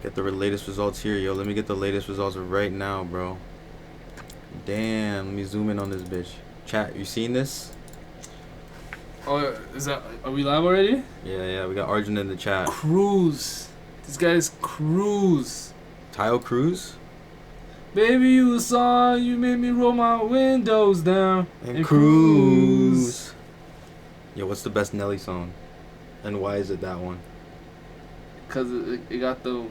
Get the latest results here, yo. Let me get the latest results right now, bro. Damn, let me zoom in on this bitch. Chat, you seen this? Oh, are we live already? Yeah, we got Arjun in the chat. Cruz. This guy's Cruz. Tile Cruz? Baby, you a song, you made me roll my windows down. And Cruz. Yo, what's the best Nelly song? And why is it that one? Because it got the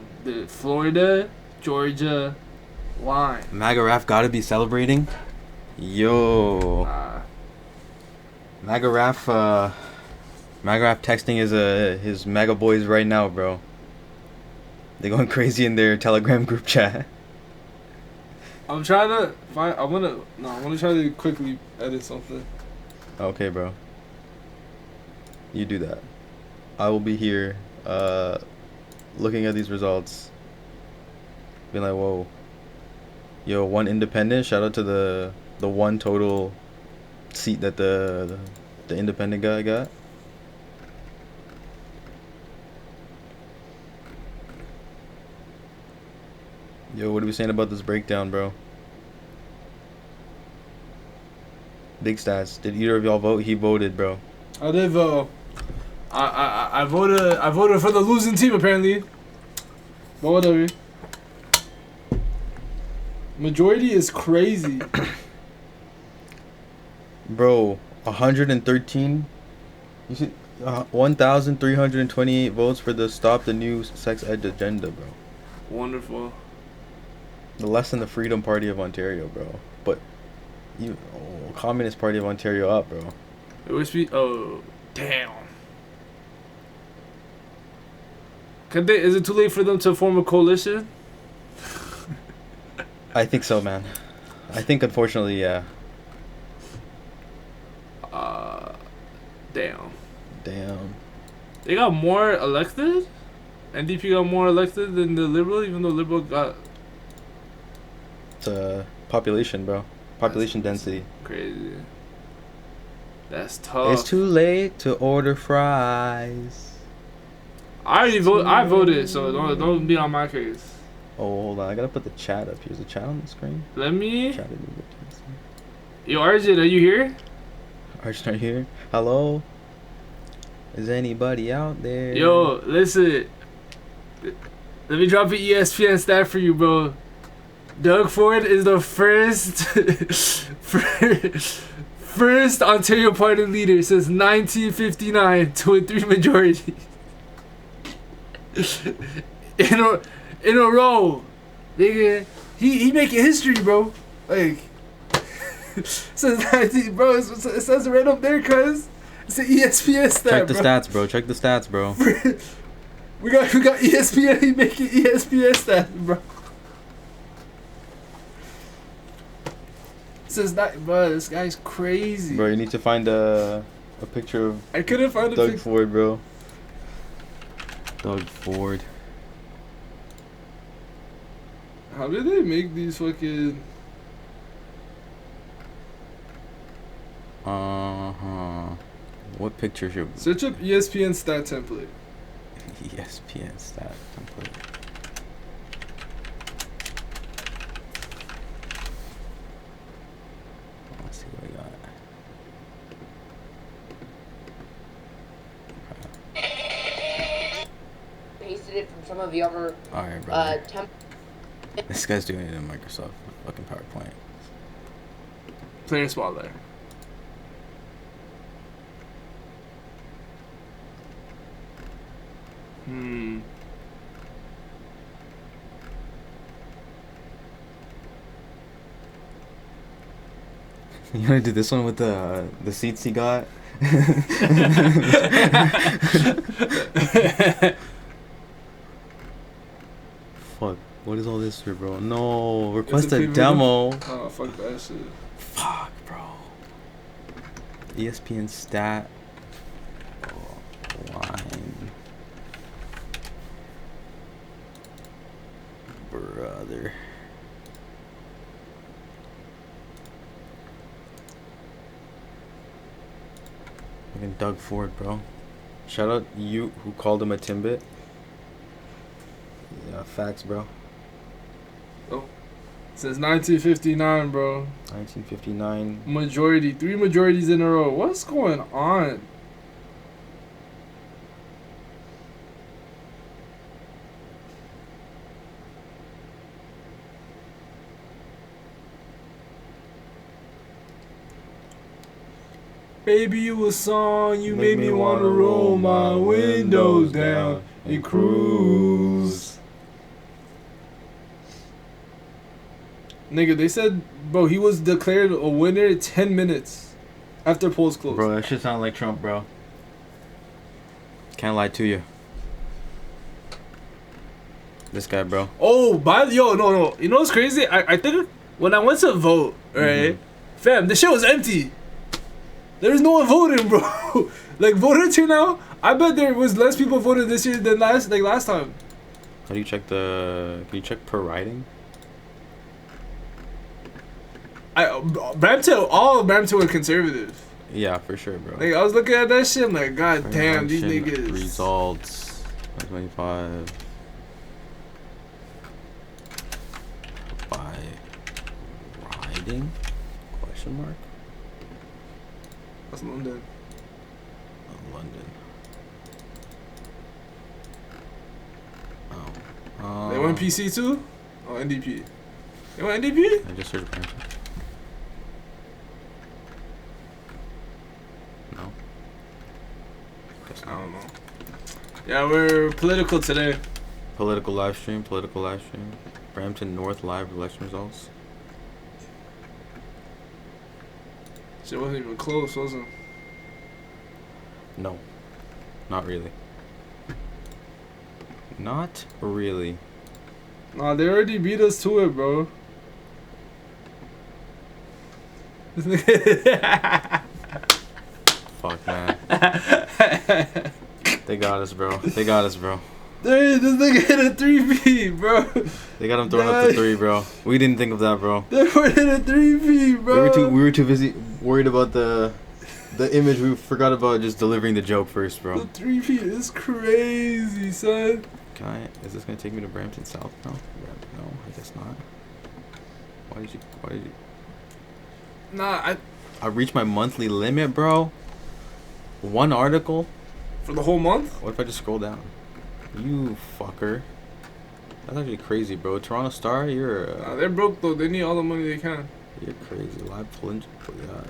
Florida, Georgia line. MAGA Raf gotta be celebrating? Yo. MAGA Raf texting his MAGA boys right now, bro. They going crazy in their Telegram group chat. I'm trying to find. I wanna try to quickly edit something. Okay, bro. You do that. I will be here, looking at these results. Being like, whoa. Yo, one independent. Shout out to the one total seat that the independent guy got. Yo, what are we saying about this breakdown, bro? Big stats. Did either of y'all vote? He voted, bro. I did vote. I voted for the losing team apparently. But whatever. Majority is crazy. Bro, 113. You see, 1,328 votes for the Stop the New Sex Ed agenda, bro. Wonderful. Less than the Freedom Party of Ontario, bro. But Communist Party of Ontario up, bro. It was oh damn. Is it too late for them to form a coalition? I think so, man. I think unfortunately, yeah. Damn. They got more elected? NDP got more elected than the Liberal, even though Liberal got... It's population, bro. Population density. Crazy. That's tough. It's too late to order fries. I voted, so don't be on my case. Oh, hold on. I gotta put the chat up here. Is the chat on the screen? Let me... Chat Yo, Arjun, are you here? Arjun, are you here? Hello? Is anybody out there? Yo, listen. Let me drop an ESPN stat for you, bro. Doug Ford is the first Ontario Party leader since 1959 to win 3 majorities in a row. Nigga, he making history, bro. Like, since 19, bro, it says it right up there, cuz. It's an ESPN stat, Check the bro. stats, bro. Check the stats, bro. we got ESPN. He making ESPN stats, bro. Says that, bro. This guy's crazy. Bro, you need to find a picture of I couldn't find a Doug picture. Ford, bro. Doug Ford. How did they make these fucking... What picture should we... Search up ESPN stat template. ESPN stat template. Let's see what we got. Pasted it from some of the other Alright, bro. temp. This guy's doing it in Microsoft fucking PowerPoint. Player spotlight. You wanna do this one with the seats he got? Fuck. What is all this for, bro? No. Request a demo. Oh, fuck that shit. Fuck, bro. ESPN stat. Line. Brother. Fucking Doug Ford, bro. Shout out you who called him a Timbit. Yeah, facts, bro. Since 1959, bro. 1959. Majority. 3 majorities in a row. What's going on? Baby, you a song, you made me wanna roll my windows down and cruise. Nigga, they said, bro, he was declared a winner 10 minutes after polls closed. Bro, that shit sound like Trump, bro. Can't lie to you. This guy, bro. Oh, no. You know what's crazy? I think when I went to vote, right, fam, the shit was empty. There was no one voting, bro. Like, voter turnout, I bet there was less people voted this year than last time. How do you check can you check per riding? Brampton, all of Brampton were conservative. Yeah, for sure, bro. Like, I was looking at that shit, I'm like, god damn, these Election niggas. Results. 25. By riding? Question mark? That's London. Oh, London. Oh. They went PC too? Oh, NDP. They went NDP? I just searched Brampton. No. Guess I not. don't know. Yeah, we're political today. Political live stream. Brampton North live election results. Shit wasn't even close, was it? No. Not really. Not really. Nah, they already beat us to it, bro. Fuck, man. They got us, bro. This nigga hit a 3P, bro. They got him throwing up to 3, bro. We didn't think of that, bro. They were hit a 3P, bro. We were too busy worried about the image. We forgot about just delivering the joke first, bro. The 3P is crazy, son. Is this gonna take me to Brampton South? No, I guess not. Why did you? Nah, I reached my monthly limit, bro. One article. for the whole month? What if I just scroll down? You fucker. That's actually crazy, bro. Toronto Star, you're. Nah, they're broke though. They need all the money they can. You're crazy. Live pulling. Yeah.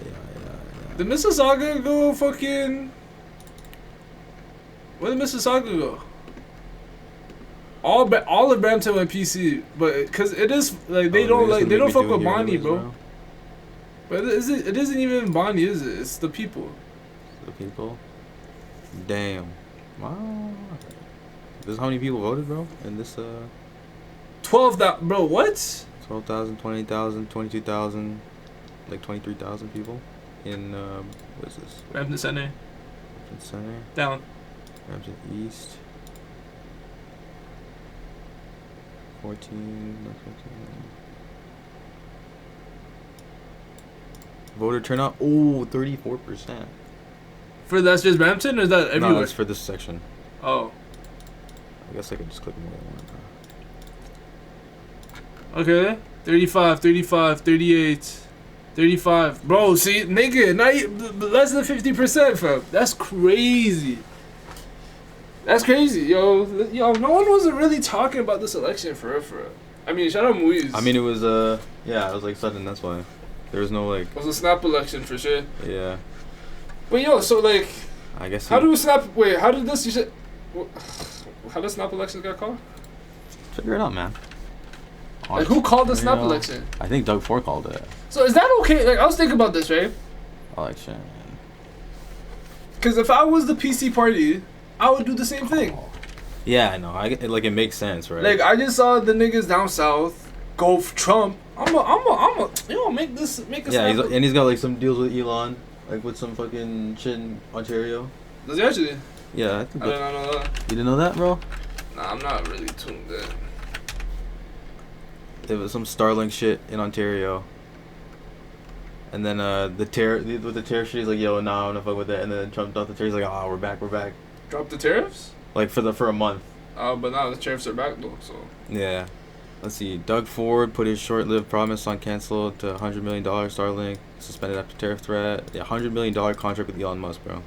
Did Mississauga go fucking? Where did Mississauga go? All of Brampton went PC, but cause it is like they don't fuck with Bonnie, bro. But it isn't even Bonnie, is it? It's the people. The people. Damn. Wow. This is how many people voted, bro? In this 12,000, bro. What? 12,000, 20,000, 22,000, like 23,000 people in what is this? Brampton Center. Brampton Center. Down. Brampton East. 14. Not 14. Voter turnout. Oh, 34%. For that's just Brampton, or is that everywhere? No, that's for this section. Oh. I guess I could just click more than one. Okay. 35, 35, 38, 35. Bro, see, nigga, less than 50%, fam. That's crazy. That's crazy, yo. No one wasn't really talking about this election for real. I mean, shout out Moise. I mean, it was yeah, it was like sudden. That's why there was no like. It was a snap election for sure. Yeah. But yo, so like, I guess. how did snap? Wait, how did this? How did snap elections got called? Figure it out, man. Like, who called the snap election? I think Doug Ford called it. So is that okay? Like, I was thinking about this, right? Election. Because if I was the PC party, I would do the same thing. Yeah, I know. It makes sense, right? Like, I just saw the niggas down south go for Trump. I'm a, make a yeah, snap. he's got like some deals with Elon, like with some fucking shit in Ontario. Does he actually? Yeah, I think. I did not know that. You didn't know that, bro? Nah, I'm not really tuned in. There was some Starlink shit in Ontario. And then with the tariff shit, he's like, yo, nah, I'm gonna fuck with it. And then Trump dumped the tariff, he's like, oh, we're back. Drop the tariffs? Like for a month. But now the tariffs are back though, so. Yeah. Let's see. Doug Ford put his short-lived promise on cancel to $100 million Starlink. Suspended after tariff threat. Yeah, $100 million contract with Elon Musk, bro.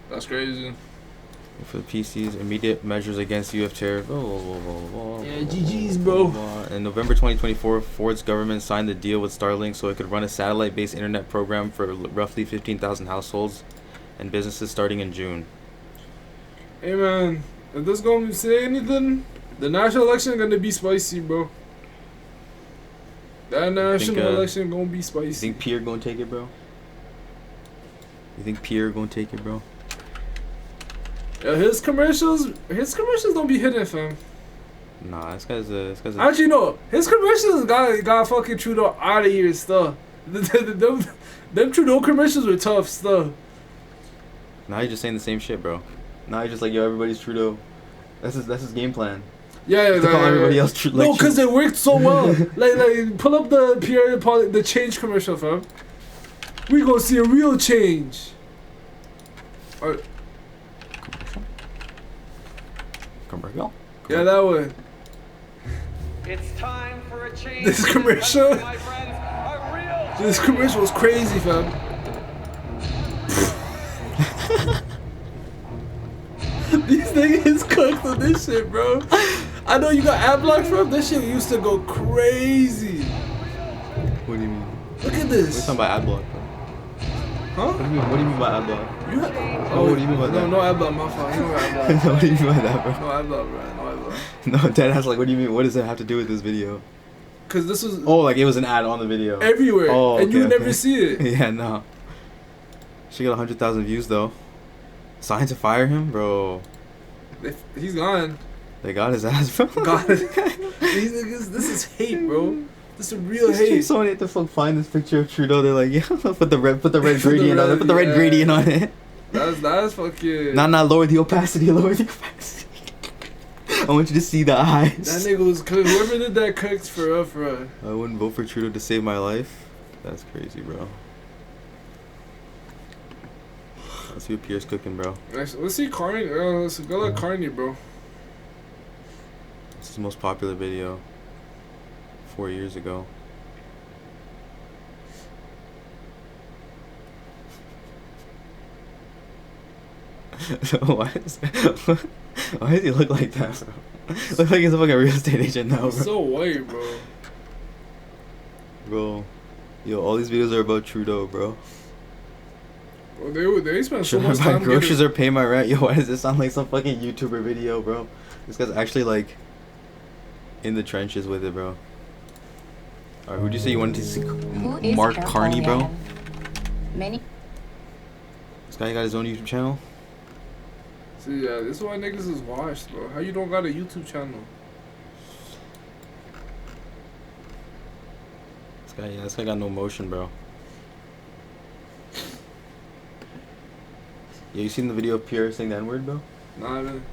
That's crazy. For the PCs, immediate measures against UF tariff. Yeah, GG's, bro. In November 2024, Ford's government signed the deal with Starlink so it could run a satellite-based internet program for roughly 15,000 households and businesses starting in June. Hey man, if this gonna say anything, the national election gonna be spicy, bro. That national election gonna be spicy. You think Pierre gonna take it, bro? You think Pierre gonna take it, bro? Yeah, his commercials don't be hitting, fam. Nah, this guy's a Actually, no, his commercials got fucking Trudeau out of here and stuff. Them Trudeau commercials were tough stuff. Now he's just saying the same shit, bro. Now he's just like, yo, everybody's Trudeau. That's his game plan. Yeah, to call everybody else no, because it worked so well. like, pull up the Pierre the change commercial, fam. We gonna see a real change. Commercial? Yeah, that one. It's time for a change. This commercial. My friends, a real This commercial was crazy, fam. These niggas cooked on this shit, bro. I know you got ad block from this shit used to go crazy. What do you mean? Look at We're this. talking about ad block, bro. Huh? What do you mean by ad block? You what do you mean by that? No ad block, my fault. You know ad block. What do you mean by that, bro? No ad block, bro. No ad block. No, Dad asked like, what do you mean? What does it have to do with this video? Cause this was Oh, like it was an ad on the video. everywhere, Oh, and you would okay, never see it. Yeah, no. She got 100,000 views though. Sign to fire him, bro. He's gone. They got his ass, bro. God, these niggas, this is hate, bro. This is real hate. Someone had to find this picture of Trudeau. They're like, yeah, put the red gradient on it. Put the red yeah. gradient on it. That's fucking. Nah, lower the opacity. Lower the opacity. I want you to see the eyes. That nigga was cooked. Whoever did that cooked for real, for real. I wouldn't vote for Trudeau to save my life. That's crazy, bro. Let's see what Pierre's cooking, bro. Let's see Carney. Let's go like Carney, bro. This is the most popular video 4 years ago. why does he look like that, bro? Look like he's a fucking real estate agent now, bro. He's so white, bro. Bro, yo, all these videos are about Trudeau, bro. Bro, they spent so Should I much buy time groceries getting... or pay my rent? Yo, why does this sound like some fucking YouTuber video, bro? This guy's actually like in the trenches with it, bro. Alright, who'd you say you wanted to see? Mark Carney, bro? Many. This guy got his own YouTube channel? See, yeah, this is why niggas is washed, bro. How you don't got a YouTube channel? This guy got no motion, bro. Yeah, you seen the video of Pierre saying the N-word, bro? Nah, man.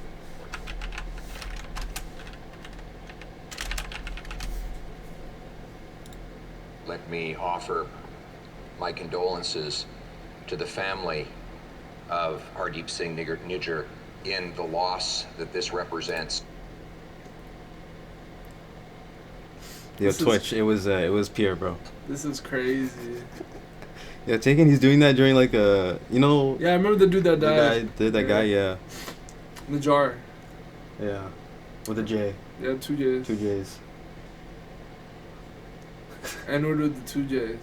Let me offer my condolences to the family of Hardeep Singh Nijjar in the loss that this represents. Yo, This is- Twitch, it was Pierre, bro. This is crazy. Yeah, taking he's doing that during like a, you know, Yeah, I remember the dude that died. that guy, yeah. In the jar. Yeah. With a J. Yeah, 2 J's. 2 J's. And order the 2 J's.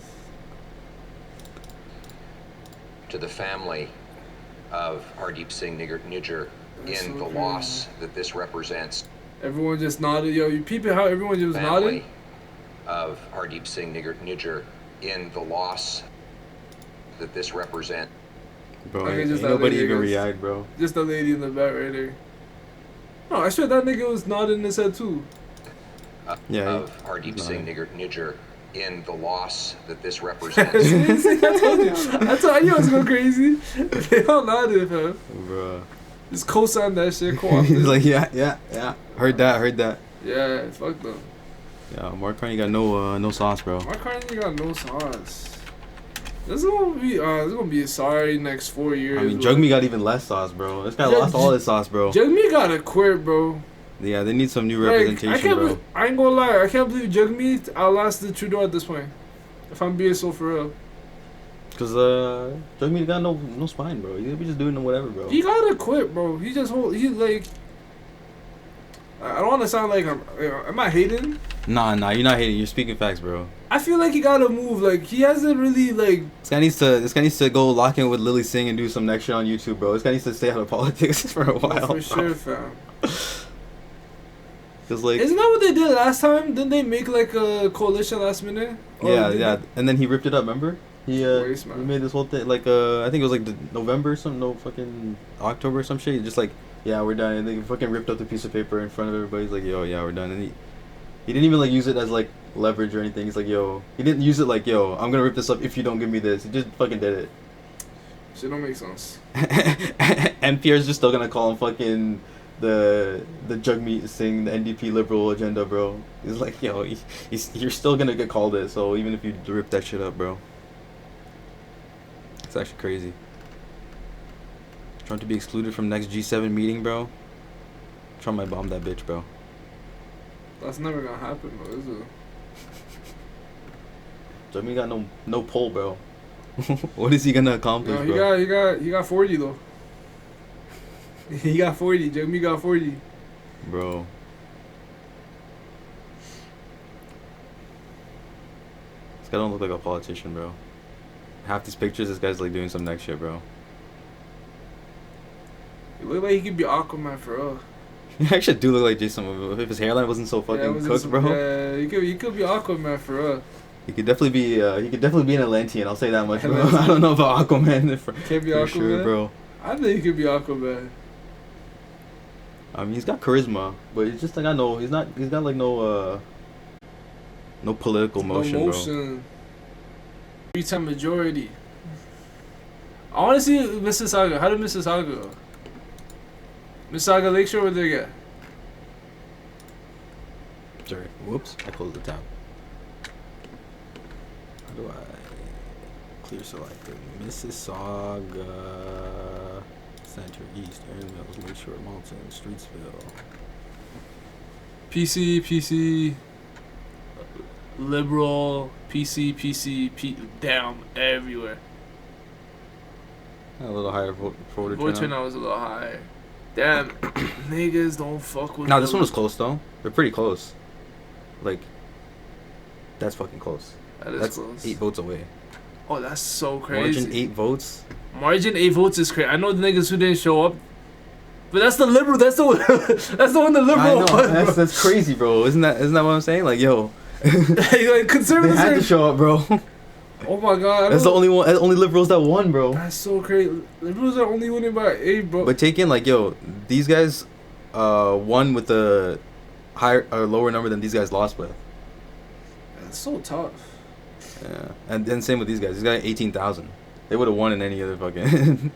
To the family of Hardeep Singh Nijjar That's in so the crazy. loss that this represents. Everyone just nodded. Yo, you peep it how everyone just nodded? Family of Hardeep Singh Nijjar in the loss that this represents. Bro, Okay, ain't just that nobody lady, even I guess. react, bro. Just the lady in the back right there. No, I swear that nigga was nodding his head too. Yeah, Of Hardeep he's Singh nodding. Nijjar in the loss that this See, represents. I told you. I told you I was going crazy. They all nodded, fam. Bro. Just co-sign that shit. He's like, yeah. Heard that. yeah, fuck them. Yeah, Mark Carney got no sauce, bro. Mark Carney got no sauce. This is gonna be a sorry next 4 years. I mean, bro. Jugme got even less sauce, bro. This guy Yeah, lost all his sauce, bro. Jugme gotta quit, bro. Yeah, they need some new Like, representation, bro. I ain't gonna lie. I can't believe Jugmeat outlasted Trudeau at this point. If I'm being so for real. Cause Jugmeat got no spine, bro. He be just doing whatever, bro. He gotta quit, bro. He just he like. I don't want to sound like am I hating? Nah, you're not hating. You're speaking facts, bro. I feel like he gotta move. Like he hasn't really like. This guy needs to go lock in with Lily Singh and do some next shit on YouTube, bro. This guy needs to stay out of politics for a while. For sure, fam. Cause like, Isn't that what they did last time? Didn't they make like a coalition last minute? Or yeah, did yeah, they- and then he ripped it up. Remember? He Waste, he man. made this whole thing like I think it was like November or something, no fucking October or some shit. He just like, yeah, we're done. And they fucking ripped up the piece of paper in front of everybody. He's like, yo, yeah, we're done. And he didn't even like use it as like leverage or anything. He's like, yo, he didn't use it like, yo, I'm gonna rip this up if you don't give me this. He just fucking did it. Shit don't make sense. And Pierre's just still gonna call him fucking the Jugmeat Singh, the NDP liberal agenda, bro. He's like, yo, you're still gonna get called it. So even if you rip that shit up, bro, it's actually crazy. Trump to be excluded from next G7 meeting, bro. Trump might bomb that bitch, bro. That's never gonna happen, though, is it? Jugmeat got no pull, bro. What is he gonna accomplish, No, bro? he got 40 though. He got 40. Jugmeat got 40. Bro. This guy don't look like a politician, bro. Half these pictures, this guy's like doing some next shit, bro. He look like he could be Aquaman for real. He actually do look like Jason Momoa. If his hairline wasn't so fucking cooked, bro. Yeah, he could be Aquaman for real. He could definitely be an Atlantean. I'll say that much, bro. I don't know about Aquaman. Can't be For Aquaman, sure, bro. I think he could be Aquaman. I mean, he's got charisma, but it's just like he's got like no political motion, no motion. 3-time majority. I want to see Mississauga. How did Mississauga go? Mississauga Lakeshore, where they get? Sorry. Whoops. I closed the tab. How do I clear selected? Mississauga Center East, Erin Mills, Lakeshore, Malton, Streetsville. PC, liberal, PC, damn, everywhere. A little higher voter Vote turnout. turnout was a little higher. Damn, niggas don't fuck with. No, this one was close though. They're pretty close. Like, that's fucking close. That's close. close. 8 votes away. Oh, that's so crazy. Margin 8 votes. Margin 8 votes is crazy. I know the niggas who didn't show up, but that's the liberal. That's the one. That's the one the liberal I know. won. That's crazy, bro. Isn't that what I'm saying? Like, yo, Like they conservatives. had to show up, bro. Oh my god. That's the only liberals that won, bro. That's so crazy. Liberals are only winning by 8, bro. But take in, like, yo, these guys won with a higher or lower number than these guys lost with. That's so tough. Yeah, and then same with these guys. These guys 18,000. They would have won in any other fucking,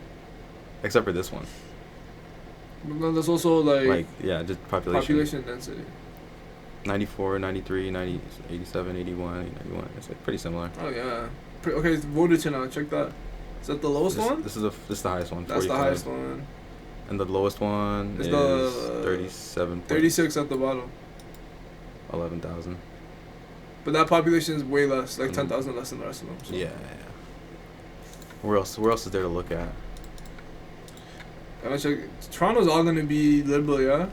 except for this one. But then there's also like yeah, just population. population density. 94, 93, 90, 87, 81, 91. It's like pretty similar. Oh yeah. Okay, voter turnout. Check that. Is that the lowest one? This is the highest one. That's 45. the highest one. And the lowest one It's is the 37. 36 at the bottom. 11,000. But that population is way less, like Mhm. 10,000 less than the rest of them. So. Yeah. Where else is there to look at? And I check. Toronto's all gonna be liberal, yeah.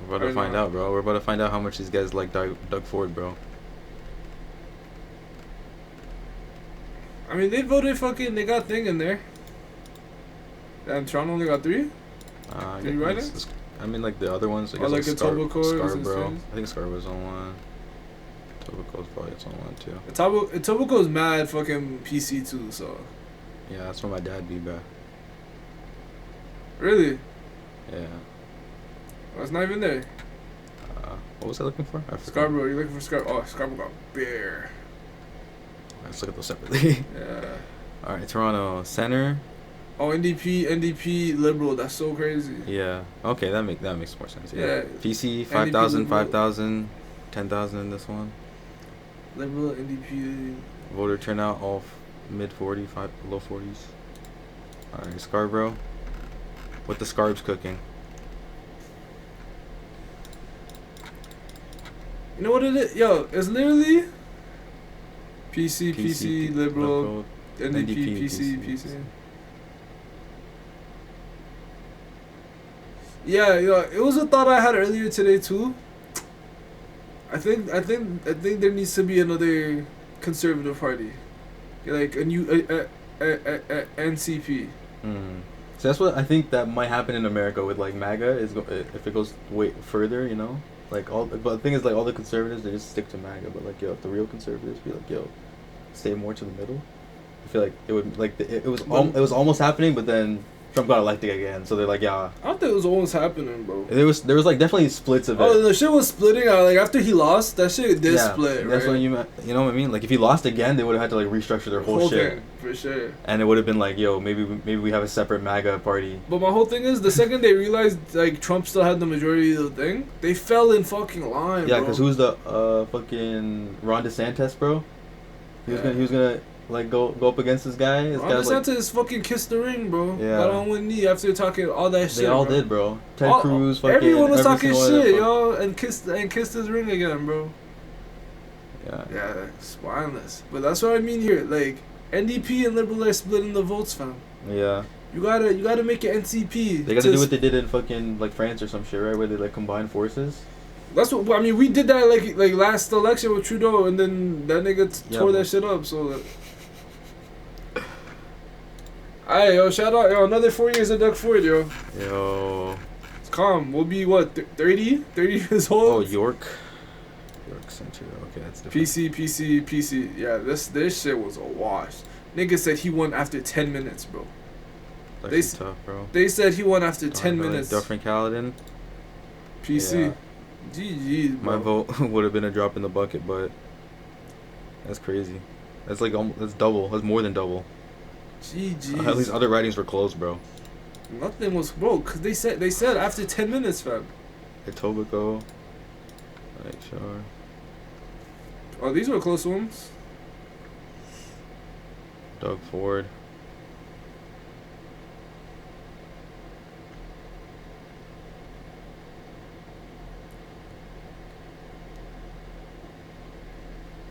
We're about to Or find not. out, bro. We're about to find out how much these guys like Doug Ford, bro. I mean, they voted fucking. They got thing in there. And Toronto only got 3. I Did you write guess it? I mean, like the other ones. I Or guess like Etobicoke or some Scarborough. shit? I think Scarborough's on one. Etobicoke's probably on one too. Etobicoke's mad fucking PC too. So Yeah, that's where my dad be, bro. really, Yeah. oh, it's not even there. What was I looking for? I forgot. Scarborough, you looking for Scarborough? Oh, Scarborough got bear. Let's look at those separately. Yeah. All right, Toronto Center. Oh, NDP, Liberal. That's so crazy. Yeah. Okay, that makes more sense. Yeah. Yeah. PC NDP 5,000, Liberal. 5,000, 10,000 in this one. Liberal, NDP. Voter turnout all mid 45, low 40s. All right, Scarborough. What the Scarbs cooking? You know what it is? Yo, it's literally PC, liberal, NDP, PC. Yeah, it was a thought I had earlier today too. I think there needs to be another conservative party, like a new NCP. So that's what I think that might happen in America with like MAGA if it goes way further, you know, like but the thing is like all the conservatives they just stick to MAGA, but like if the real conservatives be like stay more to the middle, I feel like it would like it was almost happening, but then Trump got elected again, so they're like, yeah. I don't think it was almost happening, bro. There was like definitely splits of it. Oh, the shit was splitting. Like after he lost, that shit did split. That's right? what you know what I mean. Like if he lost again, they would have had to like restructure their whole shit thing, for sure. And it would have been like, yo, maybe we have a separate MAGA party. But my whole thing is, the second they realized like Trump still had the majority of the thing, they fell in fucking line. Yeah, because who's the fucking Ron DeSantis, bro? He was gonna like go up against this guy. Ron DeSantis fucking kissed the ring, bro. Yeah. Got on one knee after talking all that shit. They all bro. did, bro. Ted Cruz, fucking everyone was talking shit, yo, and kissed his ring again, bro. Yeah. Yeah, spineless. But that's what I mean here. Like NDP and Liberal are splitting the votes, fam. Yeah. You gotta make it NCP. They gotta do what they did in fucking like France or some shit, right? Where they like combine forces. That's what I mean. We did that like last election with Trudeau, and then that nigga tore that shit up. So. Like, alright, yo, shout out, another 4 years of Doug Ford, yo. Yo. It's calm. We'll be, what, 30 years old? Oh, York Center. Okay, that's different. PC. Yeah, this shit was a wash. Nigga said he won after 10 minutes, bro. That's tough, bro. They said he won after 10 minutes. Dufferin Caledon. PC. Yeah. GG, bro. My vote would have been a drop in the bucket, but that's crazy. That's like that's double. That's more than double. GG. At least other writings were close, bro. Nothing was cause they said after 10 minutes, fam. Etobicoke. Right, sure. Oh, these were close ones. Doug Ford.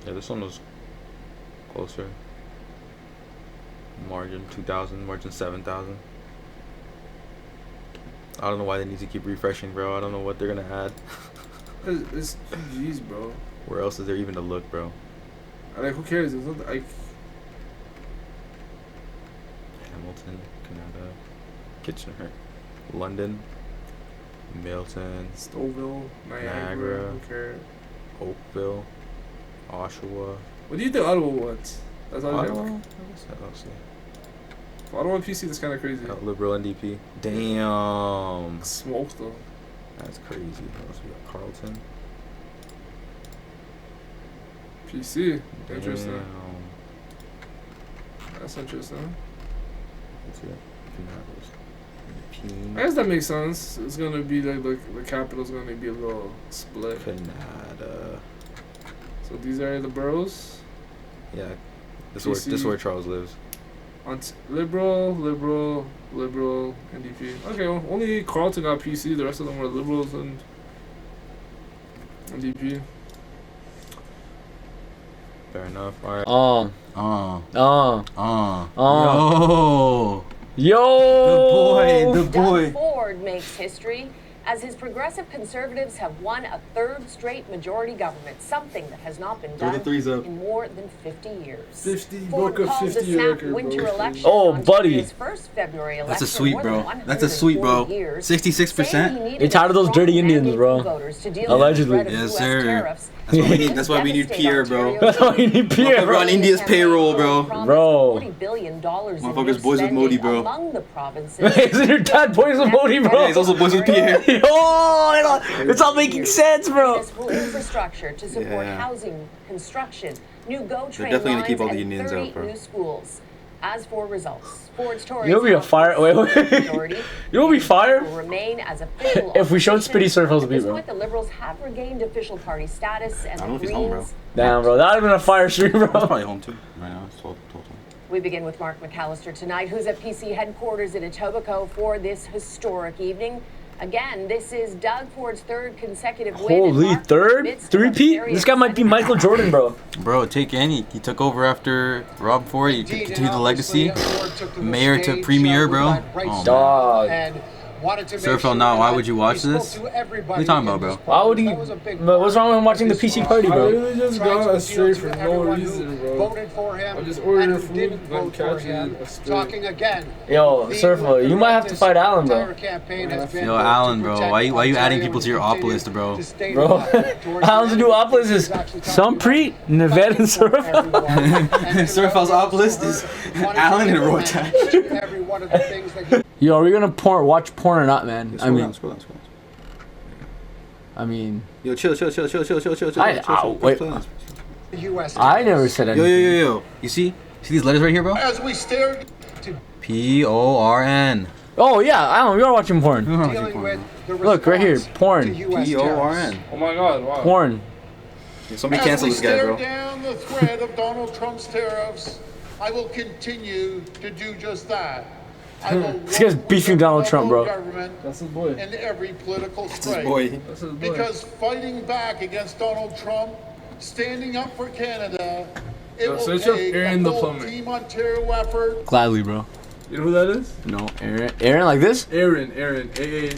Yeah, this one was closer. Margin 2,000, margin 7,000. I don't know why they need to keep refreshing, bro. I don't know what they're gonna add. It's GG's, bro. Where else is there even to look, bro? Like, who cares? There's nothing. Hamilton, Canada, Kitchener, London, Milton, Stouffville, Niagara. Who cares? Oakville, Oshawa. What do you think Ottawa wants? That's all Ottawa? I see. Ottawa PC, that's kind of crazy. Liberal NDP. Damn. Smoke though. That's crazy. What else we got? Carleton. PC. Interesting. Damn. That's interesting. Let's see. I guess that makes sense. It's gonna be like the capital's gonna be a little split. Canada. So these are the boroughs. Yeah. This is where Charles lives. Liberal, NDP. Okay, well, only Carleton got PC. The rest of them were Liberals and NDP. Fair enough. All right. Yo. The boy. Doug Ford makes history as his progressive conservatives have won a third straight majority government, something that has not been done in more than 50 years. 50 Ford broke a called 50 the snap record, winter bro. election Oh, on buddy. His first February election. That's a sweep, more than bro. That's a sweep, bro. 140 years, 66%? saying he They tired of those dirty needed Indians, strong bro. mandate voters to deal Allegedly. with the threat of Yes, US sir. tariffs. That's why we need Pierre, bro. That's why we need Pierre, We're on India's payroll, bro. Bro. $40 billion Motherfuckers boys with Modi, bro. among the provinces. Isn't your dad boys with Modi, bro? Yeah, he's also boys with Pierre. Oh, it's all making sense, bro. Municipal infrastructure to support Yeah. housing, construction, new GO train definitely gonna lines, keep all the and unions 30 out, bro. new schools. As for results, Ford's Tories You know, be a fire. Wait. majority You know, be fire. will remain as official. If we showed opposition. Spitty Surf House At beat, this bro. point, the Liberals have regained official party status, and I don't know the if he's home, bro. Greens. Damn, bro. Not even a fire stream, He's bro. probably home too. Right now, it's 12. We begin with Mark McAllister tonight, who's at PC headquarters in Etobicoke for this historic evening. Again, this is Doug Ford's third consecutive win. Holy and third? amidst of a Three-peat? very This guy might be exciting Michael Jordan, bro. Bro, take any. He took over after Rob Ford. He continued the legacy. Mayor to premier, bro. Oh, Dog. Sir fell now. Why would you watch this? What are you talking about, bro? Why would he? But what's wrong with him watching the PC party, I bro? literally just got astray for no reason, bro. I just ordered food, then catch it astray. Yo, Surfer, you might have to fight Alan, bro. Yo, Alan, bro. Why you adding people to your op list, bro? Bro, Alan's new op list is some pre, Nevada and Surfer. Surfell's op list is Alan and Rotak. Yo, are we gonna watch porn or not, man? Scroll down. I mean, Yo, chill. wait. Chill. I never said anything. Yo. You see these letters right here, bro? As we stare P-O-R-N. Oh yeah, Alan, we are watching porn. dealing with the Look right here, porn, P-O-R-N. Oh my god, wow. porn. Somebody cancel this guy, bro. down the thread of Donald Trump's tariffs, I will continue to do just that. I will This guy's work beefing with Donald the Trump, bro. government That's his boy. in every political This strike. boy. That's his boy. Because fighting back against Donald Trump, standing up for Canada, it Yo, will search up take Aaron a the full plumber. Team Ontario effort. Gladly, bro. You know who that is? No, Aaron like this? Aaron, A.A.